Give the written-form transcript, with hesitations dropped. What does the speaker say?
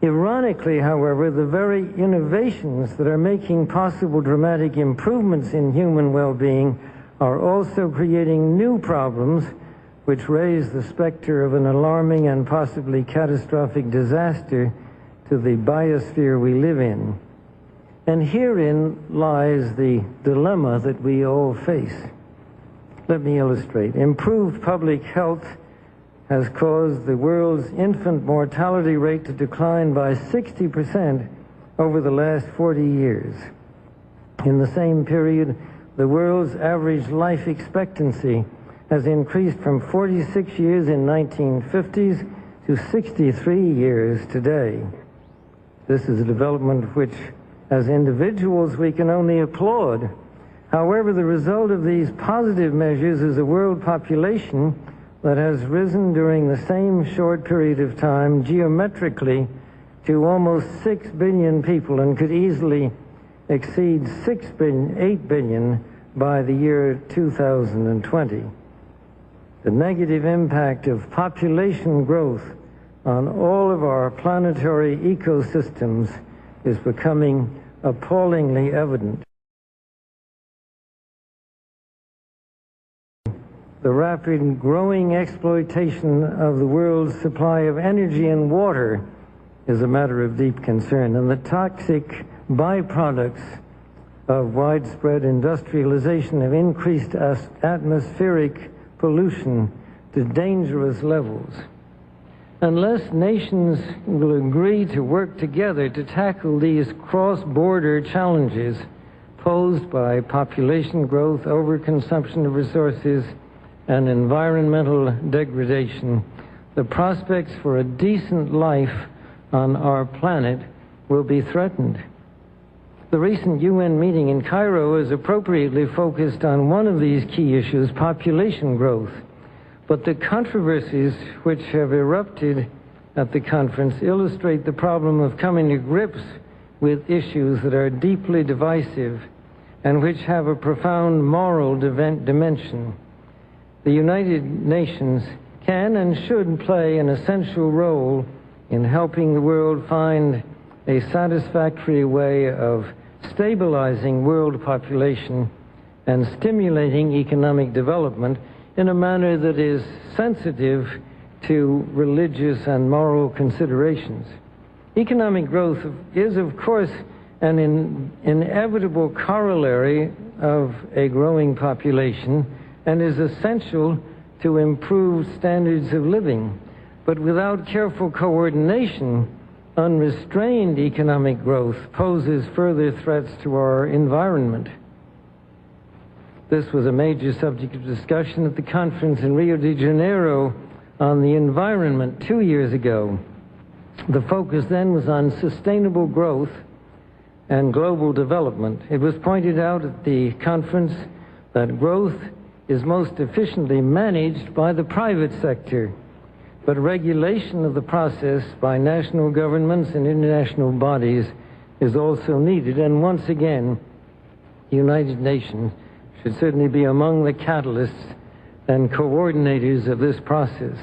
Ironically, however, the very innovations that are making possible dramatic improvements in human well-being are also creating new problems which raise the specter of an alarming and possibly catastrophic disaster to the biosphere we live in. And herein lies the dilemma that we all face. Let me illustrate. Improved public health has caused the world's infant mortality rate to decline by 60% over the last 40 years. In the same period, the world's average life expectancy has increased from 46 years in 1950s to 63 years today. This is a development which, as individuals, we can only applaud. However, the result of these positive measures is a world population that has risen during the same short period of time geometrically to almost 6 billion people and could easily exceed 8 billion by the year 2020. The negative impact of population growth on all of our planetary ecosystems is becoming appallingly evident. The rapid growing exploitation of the world's supply of energy and water is a matter of deep concern, and the toxic byproducts of widespread industrialization have increased atmospheric pollution to dangerous levels. Unless nations will agree to work together to tackle these cross-border challenges posed by population growth, overconsumption of resources, and environmental degradation, the prospects for a decent life on our planet will be threatened. The recent UN meeting in Cairo is appropriately focused on one of these key issues, population growth. But the controversies which have erupted at the conference illustrate the problem of coming to grips with issues that are deeply divisive and which have a profound moral dimension. The United Nations can and should play an essential role in helping the world find a satisfactory way of stabilizing world population and stimulating economic development in a manner that is sensitive to religious and moral considerations. Economic growth is, of course, an inevitable corollary of a growing population and is essential to improve standards of living. But without careful coordination, unrestrained economic growth poses further threats to our environment. This was a major subject of discussion at the conference in Rio de Janeiro on the environment 2 years ago. The focus then was on sustainable growth and global development. It was pointed out at the conference that growth is most efficiently managed by the private sector, but regulation of the process by national governments and international bodies is also needed. And once again, the United Nations should certainly be among the catalysts and coordinators of this process.